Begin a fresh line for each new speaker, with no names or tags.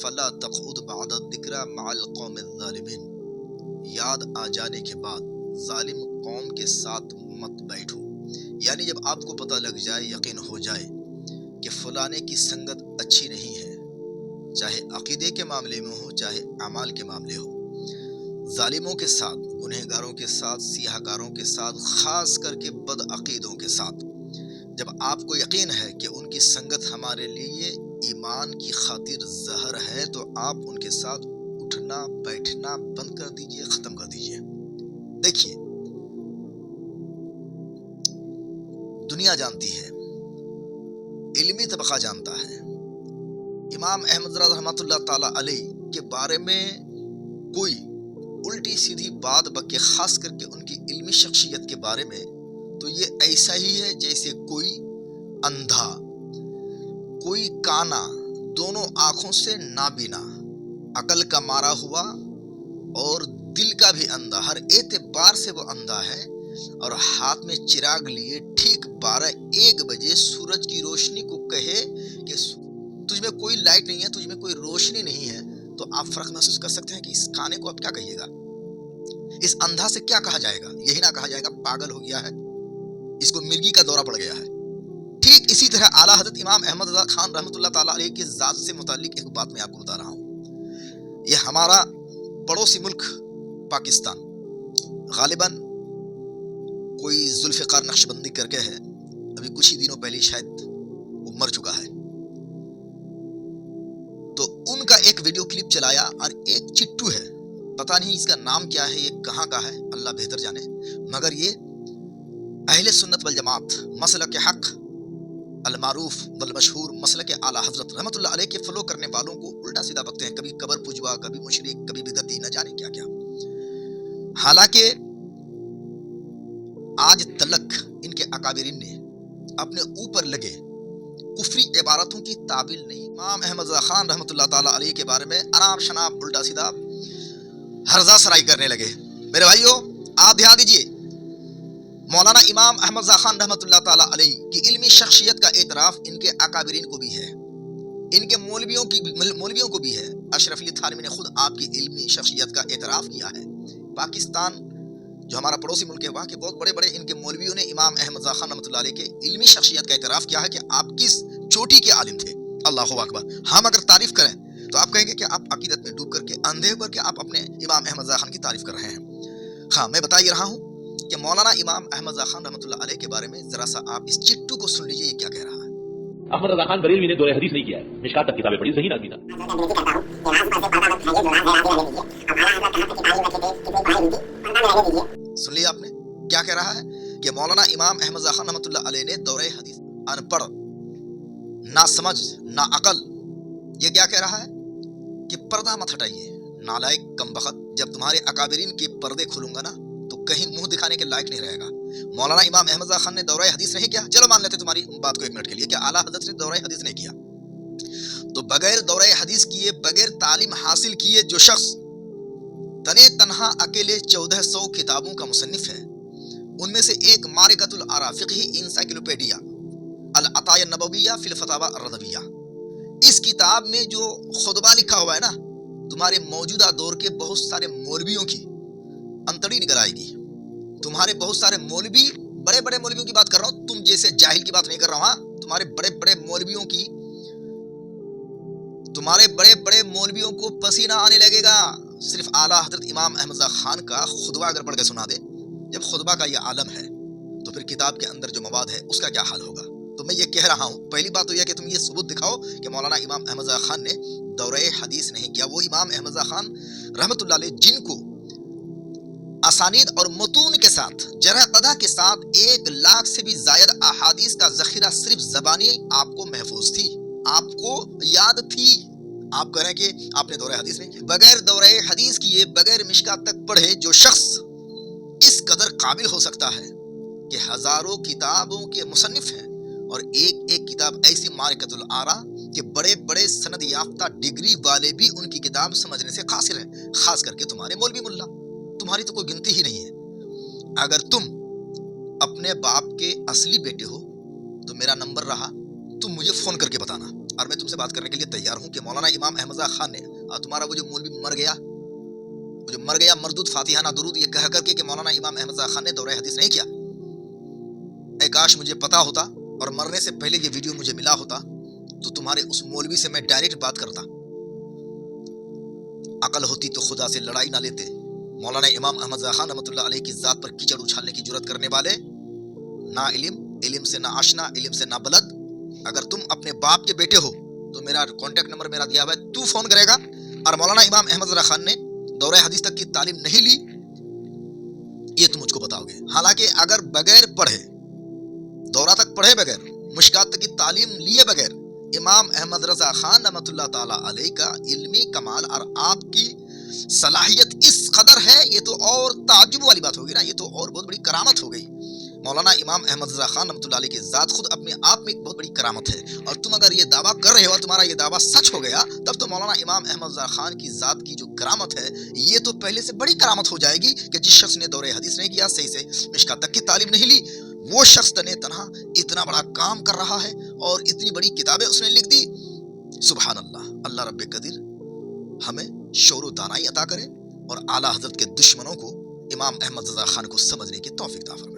فلا تقعد بعد الذکری مع القوم الظالمین، یاد آ جانے کے بعد ظالم قوم کے ساتھ مت بیٹھو۔ یعنی جب آپ کو پتہ لگ جائے، یقین ہو جائے کہ فلانے کی سنگت اچھی نہیں ہے، چاہے عقیدے کے معاملے میں ہو چاہے اعمال کے معاملے ہو، ظالموں کے ساتھ، گنہگاروں کے ساتھ، سیاہ کاروں کے ساتھ، خاص کر کے بد عقیدوں کے ساتھ، جب آپ کو یقین ہے کہ ان کی سنگت ہمارے لیے ایمان کی خاطر زہر ہے، تو آپ ان کے ساتھ اٹھنا بیٹھنا بند کر دیجئے، ختم کر دیجئے۔ دیکھیے، دنیا جانتی ہے، علمی طبقہ جانتا ہے، امام احمد رضا رحمۃ اللہ تعالی علیہ کے بارے میں کوئی الٹی سیدھی بات بکے، خاص کر کے ان کی علمی شخصیت کے بارے میں، تو یہ ایسا ہی ہے جیسے کوئی اندھا، کوئی کانا، دونوں آنکھوں سے نابینا، عقل کا مارا ہوا اور دل کا بھی اندھا، ہر اعتبار سے وہ اندھا ہے، اور ہاتھ میں چراغ لیے ٹھیک 12-1 بجے سورج کی روشنی کو کہے کہ تجھ میں کوئی لائٹ نہیں ہے، تجھ میں کوئی روشنی نہیں ہے، تو آپ فرق محسوس کر سکتے ہیں کہ اس کانے کو آپ کیا کہیے گا، اس اندھا سے کیا کہا جائے گا؟ یہی نہ کہا جائے گا پاگل ہو گیا ہے، اس کو مرگی کا دورہ پڑ گیا ہے۔ ٹھیک اسی طرح اعلیٰ حضرت امام احمد رضا خان رحمۃ اللہ تعالیٰ علیہ کی ذات سے متعلق ایک بات میں آپ کو بتا رہا ہوں۔ یہ ہمارا پڑوسی ملک پاکستان غالباً کوئی ذوالفقار نقشبندی کر کے ہے، ابھی کچھ ہی دنوں پہلے شاید وہ مر چکا ہے، تو ان کا ایک ویڈیو کلپ چلایا، اور ایک چٹو ہے، پتہ نہیں اس کا نام کیا ہے، یہ کہاں کا ہے، اللہ بہتر جانے، مگر یہ اہل سنت والجماعت، مسلک حق المعروف والمشہور مسلک اعلیٰ حضرت رحمۃ اللہ علیہ کے فالو کرنے والوں کو الٹا سیدھا بکتے ہیں، کبھی قبر پجوا، کبھی مشرک، کبھی بدعتی، نہ جانے کیا کیا۔ حالانکہ آج تلک ان کے اکابرین نے اپنے اوپر لگے کفری عبارتوں کی تعبیل نہیں۔ امام احمد رضا خان رحمۃ اللہ تعالیٰ علیہ کے بارے میں انام شناب الٹا سیدھا ہرزہ سرائی کرنے لگے۔ میرے بھائیوں، آپ دھیان دیجئے، مولانا امام احمد رضا خان رحمۃ اللہ تعالیٰ علیہ کی علمی شخصیت کا اعتراف ان کے اکابرین کو بھی ہے، ان کے مولویوں کو بھی ہے۔ اشرف علی تھانوی نے خود آپ کی علمی شخصیت کا اعتراف کیا ہے۔ پاکستان جو ہمارا پڑوسی ملک ہے، وہاں کے بہت بڑے ان کے مولویوں نے امام احمد رضا خان رحمۃ اللہ علیہ کے علمی شخصیت کا اعتراف کیا ہے کہ آپ کس چوٹی کے عالم تھے۔ اللہ اکبر۔ ہم اگر تعریف کریں تو آپ کہیں گے کہ آپ عقیدت میں ڈوب کر کے، اندھے ہو کر کے آپ اپنے امام احمد رضا خان کی تعریف کر رہے ہیں۔ ہاں، میں بتا ہی رہا ہوں کہ مولانا امام احمد رضا خان رحمۃ اللہ علیہ کے بارے میں ذرا سا آپ اس چٹو کو سن لیجئے، یہ کیا کہہ رہا ہے۔
احمد رضا خان بریلوی نے دور حدیث نہیں کیا ہے، مشکات تک کتابیں پڑھی، صحیح نہ تھا۔
سن لیا آپ نے کیا کہہ رہا ہے کہ مولانا امام احمد رضا خان رحمۃ اللہ علیہ نے دور حدیث، ان پڑھ، نہ سمجھ، نہ عقل، یہ کیا کہہ رہا ہے کہ پردہ مت ہٹائیے، نالائق کم بخت، جب تمہارے اکابرین کے پردے کھلوں گا نا تو کہیں منہ دکھانے کے لائق نہیں رہے گا۔ مولانا امام احمد رضا خان نے دورہ حدیث نہیں کیا، چلو مان لیتے تمہاری بات کو 1 منٹ کے لیے کہ اعلیٰ حضرت نے دورہ حدیث نہیں کیا، تو بغیر دورہ حدیث کیے، بغیر تعلیم حاصل کیے جو شخص تنے تنہا اکیلے 1400 کتابوں کا مصنف ہے، ان میں سے ایک معرکۃ الآراء فقہی انسائکلوپیڈیا العطایہ النبویہ فی الفتاوی الرضویہ، اس کتاب میں جو خطبہ لکھا ہوا ہے نا، تمہارے موجودہ دور کے بہت سارے مولویوں کی انتڑی نکل آئے گی۔ تمہارے بہت سارے مولوی، بڑے مولویوں کی بات کر رہا ہوں، تم جیسے جاہل کی بات نہیں کر رہا ہوں، ہاں، تمہارے بڑے مولویوں کی، تمہارے بڑے مولویوں کو پسینہ آنے لگے گا صرف اعلیٰ حضرت امام احمد رضا خان کا خطبہ اگر پڑھ کے سنا دے۔ جب خطبہ کا یہ عالم ہے تو پھر کتاب کے اندر جو مواد ہے اس کا کیا حال ہوگا؟ تو میں یہ کہہ رہا ہوں، پہلی بات تو یہ کہ تم یہ ثبوت دکھاؤ کہ مولانا امام احمد رضا خان نے دورہ حدیث نہیں کیا۔ وہ امام احمد رضا خان رحمۃ اللہ علیہ جن کو اسانید اور متون کے ساتھ، جرح قدح کے ساتھ 1 لاکھ سے بھی زائد احادیث کا ذخیرہ صرف زبانی آپ کو محفوظ تھی، آپ کو یاد تھی، آپ کہہ رہے ہیں کہ آپ نے دورہ حدیث نہیں کیا۔ بغیر دورہ حدیث کیے، بغیر مشکات تک پڑھے جو شخص اس قدر قابل ہو سکتا ہے کہ ہزاروں کتابوں کے مصنف ہیں، اور ایک کتاب ایسی معرکۃ الآراء کہ بڑے سند یافتہ ڈگری والے بھی ان کی کتاب سمجھنے سے قاصر ہیں، خاص کر کے تمہارے مولوی ملا، تمہاری تو کوئی گنتی ہی نہیں ہے۔ اگر تم اپنے باپ کے اصلی بیٹے ہو تو میرا نمبر رہا، تم مجھے فون کر کے بتانا، اور میں تم سے بات کرنے کے لیے تیار ہوں کہ مولانا امام احمد رضا خان نے تمہارا وہ جو مولوی مر گیا مردود فاتحہ نہ درود یہ کہہ کر کے کہ مولانا امام احمد رضا خان نے دورہ حدیث نہیں کیا، اے کاش مجھے پتا ہوتا اور مرنے سے پہلے یہ ویڈیو مجھے ملا ہوتا تو تمہارے اس مولوی سے میں ڈائریکٹ بات کرتا۔ عقل ہوتی تو خدا سے لڑائی نہ لیتے۔ مولانا امام احمد رضا خان رحمۃ اللہ علیہ کی ذات پر کیچڑ اچھالنے کی جرات کرنے والے، نہ علم سے نہ آشنا، علم سے نہ بلد۔ اگر تم اپنے باپ کے بیٹے ہو تو میرا کانٹیکٹ نمبر میرا دیا ہوا ہے، تو فون کرے گا۔ اور مولانا امام احمد رضا خان نے دورہ حدیث تک کی تعلیم نہیں لی، یہ تم مجھ کو بتاؤ گے۔ حالانکہ اگر بغیر پڑھے، دورہ تک پڑھے بغیر، مشکات تک کی تعلیم لیے بغیر امام احمد رضا خان رحمۃ اللہ تعالی علیہ کا علمی کمال اور آپ کی صلاحیت اس قدر ہے، یہ تو اور تعجب والی بات ہوگی نا، یہ تو اور بہت بڑی کرامت ہو گئی۔ مولانا امام احمد رضا خان رحمۃ اللہ علیہ کی ذات خود اپنے آپ میں ایک بہت بڑی کرامت ہے، اور تم اگر یہ دعویٰ کر رہے ہو، تمہارا یہ دعویٰ سچ ہو گیا، تب تو مولانا امام احمد رضا خان کی ذات کی جو کرامت ہے یہ تو پہلے سے بڑی کرامت ہو جائے گی کہ جس شخص نے دورہ حدیث نہیں کیا، صحیح سے مشکات تک کی تعلیم نہیں لی، وہ شخص تنہا اتنا بڑا کام کر رہا ہے اور اتنی بڑی کتابیں اس نے لکھ دی۔ سبحان اللہ۔ اللہ رب قدیر ہمیں شعور و دانائی عطا کرے اور اعلیٰ حضرت کے دشمنوں کو امام احمد رضا خان کو سمجھنے کی توفیق عطا فرمائے۔